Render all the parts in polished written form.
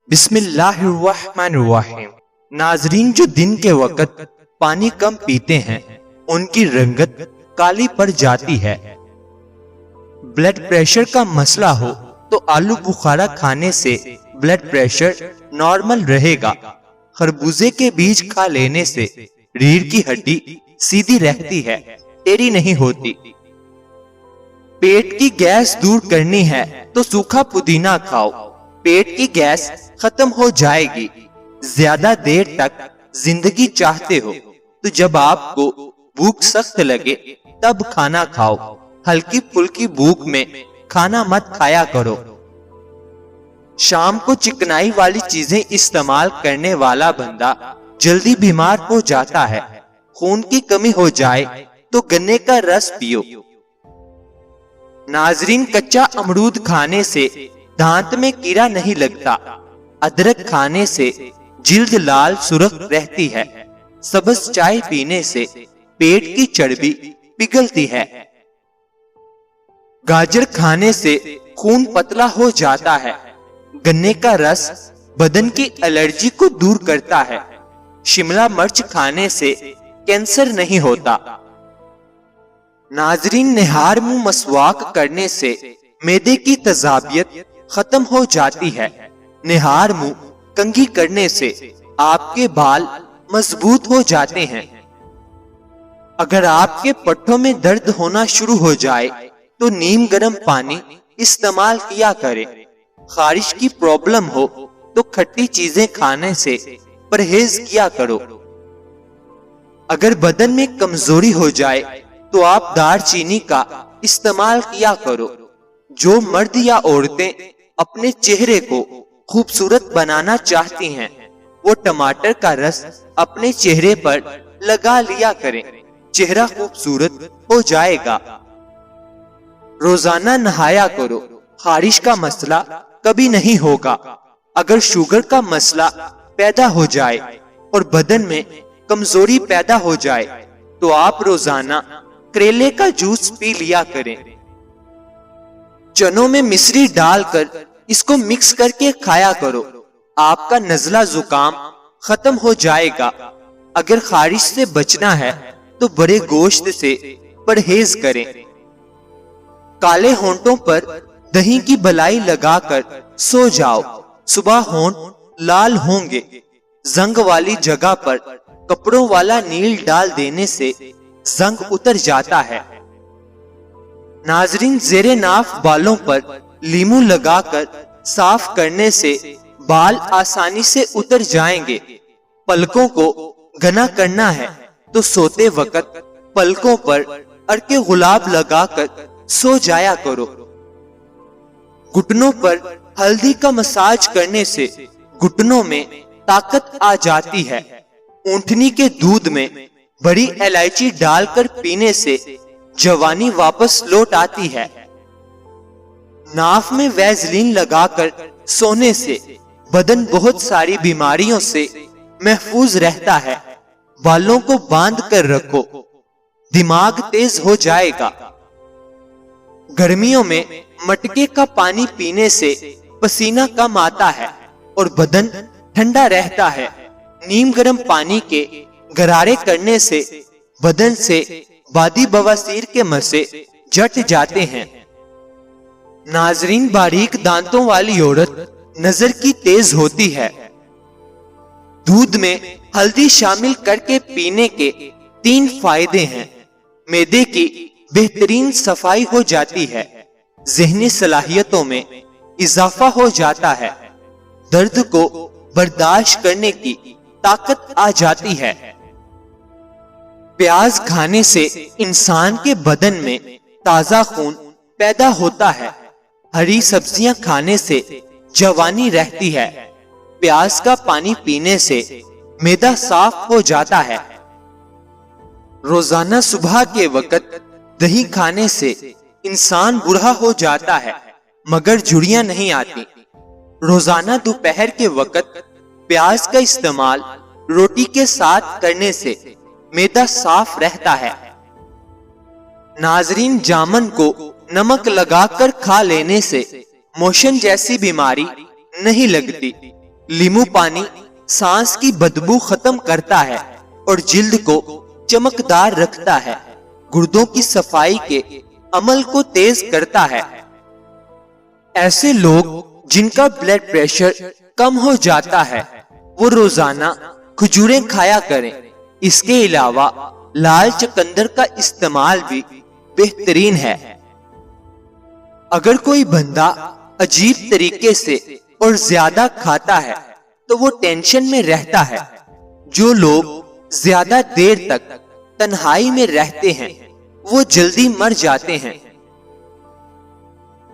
بسم اللہ الرحمن الرحیم۔ ناظرین، جو دن کے وقت پانی کم پیتے ہیں ان کی رنگت کالی پڑ جاتی ہے۔ بلڈ پریشر کا مسئلہ ہو تو آلو بخارا کھانے سے بلڈ پریشر نارمل رہے گا۔ خربوزے کے بیج کھا لینے سے ریڑھ کی ہڈی سیدھی رہتی ہے، ٹیڑھی نہیں ہوتی۔ پیٹ کی گیس دور کرنی ہے تو سوکھا پودینہ کھاؤ، پیٹ کی گیس ختم ہو جائے گی۔ زیادہ دیر تک زندگی چاہتے ہو تو جب آپ کو بھوک سخت لگے تب کھانا کھاؤ، ہلکی پھلکی بھوک میں کھانا مت کھایا کرو۔ شام کو چکنائی والی چیزیں استعمال کرنے والا بندہ جلدی بیمار ہو جاتا ہے۔ خون کی کمی ہو جائے تو گنے کا رس پیو۔ ناظرین، کچا امرود کھانے سے دانت میں کیڑا نہیں لگتا۔ ادرک کھانے سے جلد لال سرخ رہتی ہے۔ سبز چائے پینے سے پیٹ کی چربی پگھلتی ہے۔ گاجر کھانے سے خون پتلا ہو جاتا ہے۔ گنے کا رس بدن کی الرجی کو دور کرتا ہے۔ شملہ مرچ کھانے سے کینسر نہیں ہوتا۔ ناظرین، نہار منہ مسواک کرنے سے معدے کی تیزابیت ختم ہو جاتی ہے۔ نہار منہ کنگھی کرنے سے آپ کے بال مضبوط ہو جاتے ہیں۔ اگر آپ کے پٹھوں میں درد ہونا شروع ہو جائے تو نیم گرم پانی استعمال کیا کریں۔ خارش کی پرابلم ہو تو کھٹی چیزیں کھانے سے پرہیز کیا کرو۔ اگر بدن میں کمزوری ہو جائے تو آپ دار چینی کا استعمال کیا کرو۔ جو مرد یا عورتیں اپنے چہرے کو خوبصورت بنانا چاہتی ہیں وہ ٹماٹر کا رس اپنے چہرے پر لگا لیا کریں، چہرہ خوبصورت ہو جائے گا۔ روزانہ نہایا کرو، خارش کا مسئلہ کبھی نہیں ہوگا۔ اگر شوگر کا مسئلہ پیدا ہو جائے اور بدن میں کمزوری پیدا ہو جائے تو آپ روزانہ کریلے کا جوس پی لیا کریں۔ چنوں میں مصری ڈال کر اس کو مکس کر کے کھایا کرو، آپ کا نزلہ زکام ختم ہو جائے گا۔ اگر خارش سے بچنا ہے تو بڑے گوشت سے پرہیز کریں۔ کالے ہونٹوں پر دہی کی بلائی لگا کر سو جاؤ، صبح ہونٹ لال ہوں گے۔ زنگ والی جگہ پر کپڑوں والا نیل ڈال دینے سے زنگ اتر جاتا ہے۔ ناظرین، زیر ناف بالوں پر لیمو لگا کر صاف کرنے سے بال آسانی سے اتر جائیں گے۔ پلکوں کو گنا کرنا ہے تو سوتے وقت پلکوں پر ارک گلاب لگا کر سو جایا کرو۔ گھٹنوں پر ہلدی کا مساج کرنے سے گھٹنوں میں طاقت آ جاتی ہے۔ اونٹنی کے دودھ میں بڑی الائچی ڈال کر پینے سے جوانی واپس لوٹ آتی ہے۔ ناف میں ویزلین لگا کر سونے سے بدن بہت ساری بیماریوں سے محفوظ رہتا ہے۔ بالوں کو باندھ کر رکھو، دماغ تیز ہو جائے گا۔ گرمیوں میں مٹکے کا پانی پینے سے پسینہ کم آتا ہے اور بدن ٹھنڈا رہتا ہے۔ نیم گرم پانی کے غرارے کرنے سے بدن سے بادی بواسیر کے مسے جٹ جاتے ہیں۔ ناظرین، باریک دانتوں والی عورت نظر کی تیز ہوتی ہے۔ دودھ میں ہلدی شامل کر کے پینے کے 3 فائدے ہیں۔ معدے کی بہترین صفائی ہو جاتی ہے، ذہنی صلاحیتوں میں اضافہ ہو جاتا ہے، درد کو برداشت کرنے کی طاقت آ جاتی ہے۔ پیاز کھانے سے انسان کے بدن میں تازہ خون پیدا ہوتا ہے۔ ہری سبزیاں کھانے سے جوانی رہتی ہے۔ پیاز کا پانی پینے سے معدہ صاف ہو جاتا ہے۔ روزانہ صبح کے وقت دہی کھانے سے انسان بوڑھا ہو جاتا ہے مگر جھڑیاں نہیں آتی۔ روزانہ دوپہر کے وقت پیاز کا استعمال روٹی کے ساتھ کرنے سے معدہ صاف رہتا ہے۔ ناظرین، جامن کو نمک لگا کر کھا لینے سے موشن جیسی بیماری نہیں لگتی۔ لیمو پانی سانس کی بدبو ختم کرتا ہے اور جلد کو چمکدار رکھتا ہے، گردوں کی صفائی کے عمل کو تیز کرتا ہے۔ ایسے لوگ جن کا بلڈ پریشر کم ہو جاتا ہے وہ روزانہ کھجوریں کھایا کریں۔ اس کے علاوہ لال چقندر کا استعمال بھی بہترین ہے۔ اگر کوئی بندہ عجیب طریقے سے اور زیادہ کھاتا ہے تو وہ ٹینشن میں رہتا ہے۔ جو لوگ زیادہ دیر تک تنہائی میں رہتے ہیں وہ جلدی مر جاتے ہیں۔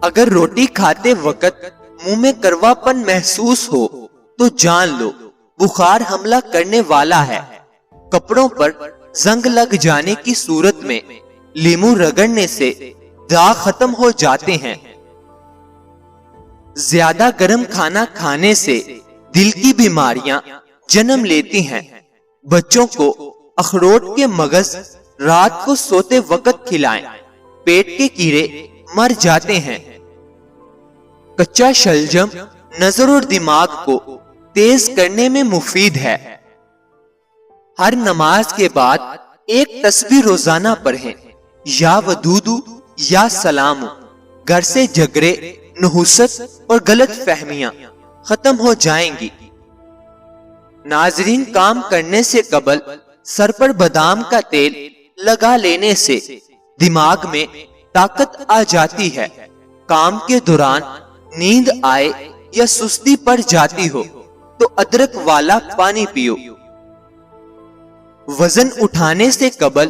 اگر روٹی کھاتے وقت منہ میں کروا پن محسوس ہو تو جان لو بخار حملہ کرنے والا ہے۔ کپڑوں پر زنگ لگ جانے کی صورت میں لیمو رگڑنے سے داغ ختم ہو جاتے ہیں۔ زیادہ گرم کھانا کھانے سے دل کی بیماریاں جنم لیتی ہیں۔ بچوں کو اخروٹ کے مغز رات کو سوتے وقت کھلائیں، پیٹ کے کیڑے مر جاتے ہیں۔ کچا شلجم نظر اور دماغ کو تیز کرنے میں مفید ہے۔ ہر نماز کے بعد ایک تسبیح روزانہ پڑھیں، یا ودودو یا سلامو۔ گھر سے جھگڑے، نحوست اور غلط فہمیاں ختم ہو جائیں گی۔ ناظرین، کام کرنے سے قبل سر پر بادام کا تیل لگا لینے سے دماغ میں طاقت آ جاتی ہے۔ کام کے دوران نیند آئے یا سستی پڑ جاتی ہو تو ادرک والا پانی پیو۔ وزن اٹھانے سے قبل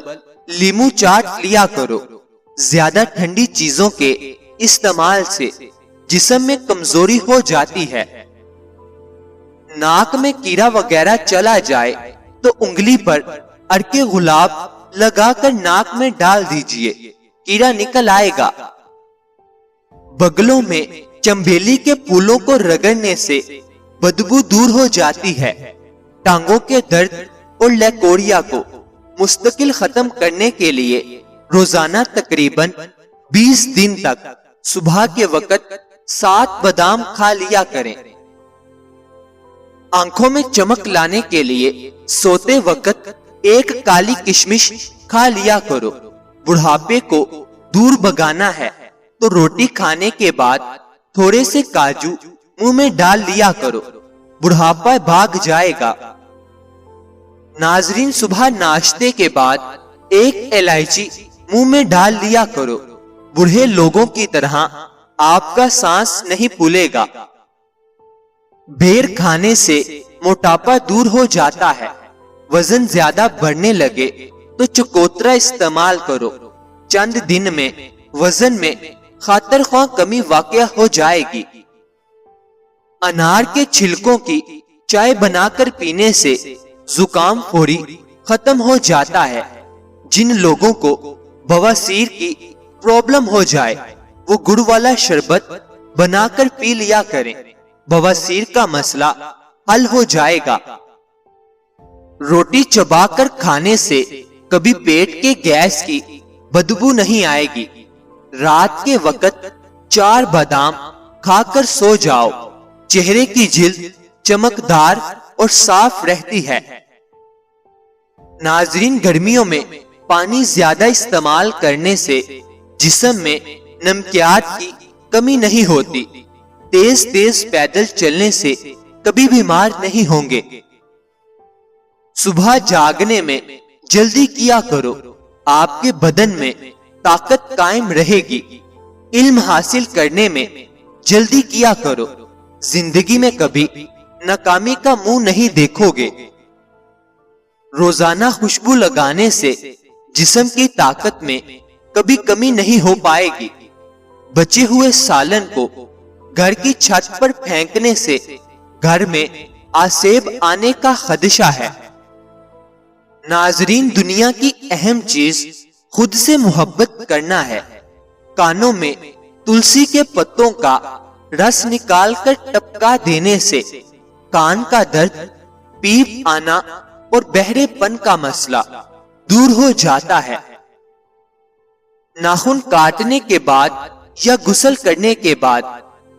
لیمو چاٹ لیا کرو۔ زیادہ ٹھنڈی چیزوں کے استعمال سے جسم میں کمزوری ہو جاتی ہے۔ ناک میں کیڑا وغیرہ چلا جائے تو انگلی پر عرق گلاب لگا کر ناک میں ڈال دیجئے، کیڑا نکل آئے گا۔ بغلوں میں چنبیلی کے پھولوں کو رگڑنے سے بدبو دور ہو جاتی ہے۔ ٹانگوں کے درد اور لیکوریا کو مستقل ختم کرنے کے لیے روزانہ تقریباً 20 دن تک صبح کے وقت 7 بادام کھا لیا کریں۔ آنکھوں میں چمک لانے کے لیے سوتے وقت ایک کالی کشمش کھا لیا کرو۔ بڑھاپے کو دور بھگانا ہے تو روٹی کھانے کے بعد تھوڑے سے کاجو منہ میں ڈال لیا کرو، بڑھاپا بھاگ جائے گا۔ ناظرین، صبح ناشتے کے بعد ایک الائچی منہ میں ڈال لیا کرو، بوڑھے لوگوں کی طرح آپ کا سانس نہیں پھولے گا۔ بیر کھانے سے موٹاپا دور ہو جاتا ہے۔ وزن زیادہ بڑھنے لگے تو چکوترا استعمال کرو، چند دن میں وزن میں خاطر خواہ کمی واقع ہو جائے گی۔ انار کے چھلکوں کی چائے بنا کر پینے سے زکام فوری ختم ہو جاتا ہے۔ جن لوگوں کو بواسیر کی پرابلم ہو جائے وہ گڑ والا شربت بنا کر پی لیا کریں، بواسیر کا مسئلہ حل ہو جائے گا۔ روٹی چبا کر کھانے سے کبھی پیٹ کے گیس کی بدبو نہیں آئے گی۔ رات کے وقت 4 بادام کھا کر سو جاؤ، چہرے کی جلد چمکدار اور صاف رہتی ہے۔ ناظرین، گرمیوں میں پانی زیادہ استعمال کرنے سے جسم میں نمکیات کی کمی نہیں ہوتی۔ تیز تیز پیدل چلنے سے کبھی بیمار نہیں ہوں گے۔ صبح جاگنے میں جلدی کیا کرو، آپ کے بدن میں طاقت قائم رہے گی۔ علم حاصل کرنے میں جلدی کیا کرو، زندگی میں کبھی ناکامی کا منہ نہیں دیکھو گے۔ روزانہ خوشبو لگانے سے جسم کی طاقت میں کبھی کمی نہیں ہو پائے گی۔ بچے ہوئے سالن کو گھر کی چھت پر پھینکنے سے گھر میں آسیب آنے کا خدشہ ہے۔ ناظرین، دنیا کی اہم چیز خود سے محبت کرنا ہے۔ کانوں میں تلسی کے پتوں کا رس نکال کر ٹپکا دینے سے کان کا درد، پیپ آنا اور بہرے پن کا مسئلہ دور ہو جاتا ہے۔ ناخن کاٹنے کے بعد یا غسل کرنے کے بعد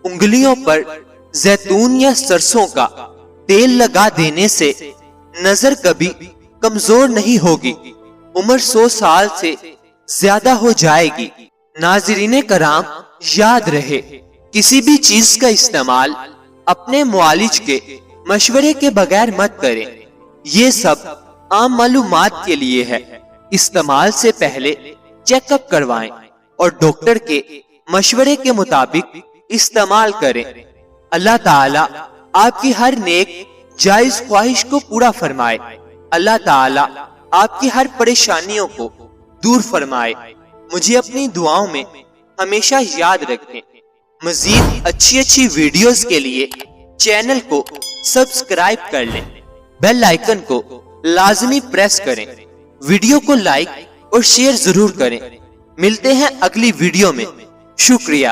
انگلیوں پر زیتون یا سرسوں کا تیل لگا دینے سے نظر کبھی کمزور نہیں ہوگی، عمر 100 سال سے زیادہ ہو جائے گی۔ ناظرین کرام، یاد رہے کسی بھی چیز کا استعمال اپنے معالج کے مشورے کے بغیر مت کریں۔ یہ سب عام معلومات کے لیے ہے، استعمال سے پہلے چیک اپ کروائیں اور ڈاکٹر کے مشورے کے مطابق استعمال کریں۔ اللہ تعالیٰ آپ کی ہر نیک جائز خواہش کو پورا فرمائے۔ اللہ تعالیٰ آپ کی ہر پریشانیوں کو دور فرمائے۔ مجھے اپنی دعاؤں میں ہمیشہ یاد رکھیں۔ مزید اچھی ویڈیوز کے لیے چینل کو سبسکرائب کر لیں، بیل آئیکن کو لازمی پریس کریں، ویڈیو کو لائک اور شیئر ضرور کریں۔ ملتے ہیں اگلی ویڈیو میں۔ شکریہ۔